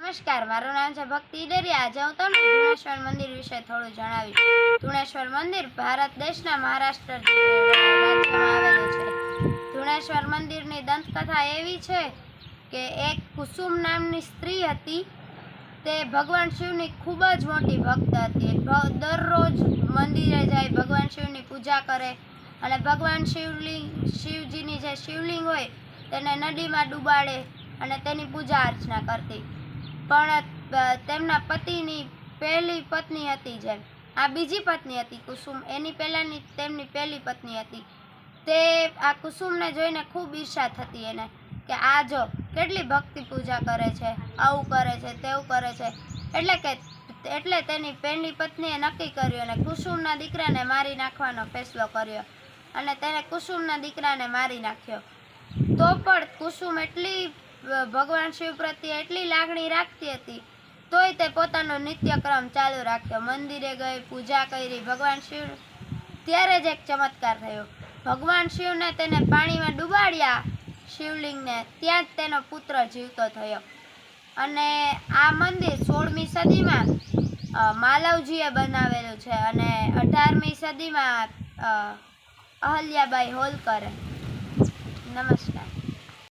નમસ્કાર, મારું નામ છે ભક્તિ ડેરિયા। આજે હું તમને ધુણેશ્વર મંદિર વિશે થોડું જણાવીશ। ધુણેશ્વર મંદિર ભારત દેશના મહારાષ્ટ્ર રાજ્યમાં આવેલું છે। ધુણેશ્વર મંદિરની દંતકથા એવી છે કે એક કુસુમ નામની સ્ત્રી હતી। તે ભગવાન શિવની ખૂબ જ મોટી ભક્ત હતી। દરરોજ મંદિરે જાય, ભગવાન શિવની પૂજા કરે અને ભગવાન શિવજીની જે શિવલિંગ હોય તેને નદીમાં ડૂબાડે અને તેની પૂજા અર્ચના કરતી। પણ તેમના પતિની પહેલી પત્ની હતી, જેમ આ બીજી પત્ની હતી કુસુમ, એની પહેલાંની તેમની પહેલી પત્ની હતી। તે આ કુસુમને જોઈને ખૂબ ઈર્ષા થતી એને કે આ જો કેટલી ભક્તિ પૂજા કરે છે, આવું કરે છે, તેવું કરે છે। એટલે તેની પહેલી પત્નીએ નક્કી કર્યું અને કુસુમના દીકરાને મારી નાખવાનો ફેસલો કર્યો અને તેને કુસુમના દીકરાને મારી નાખ્યો। તો પણ કુસુમ એટલી ભગવાન શિવ પ્રત્યે એટલી લાગણી રાખતી હતી, તોય તે પોતાનો નિત્યક્રમ ચાલુ રાખ્યો। મંદિરે ગઈ, પૂજા કરી ભગવાન શિવ। ત્યારે જ એક ચમત્કાર થયો। ભગવાન શિવને તેને પાણીમાં ડૂબાડ્યા શિવલિંગને, ત્યાં જ તેનો પુત્ર જીવતો થયો। અને આ મંદિર 16મી સદીમાં માલવજીએ બનાવેલું છે અને 18મી સદીમાં અહલ્યાબાઈ હોલકરે। નમસ્કાર।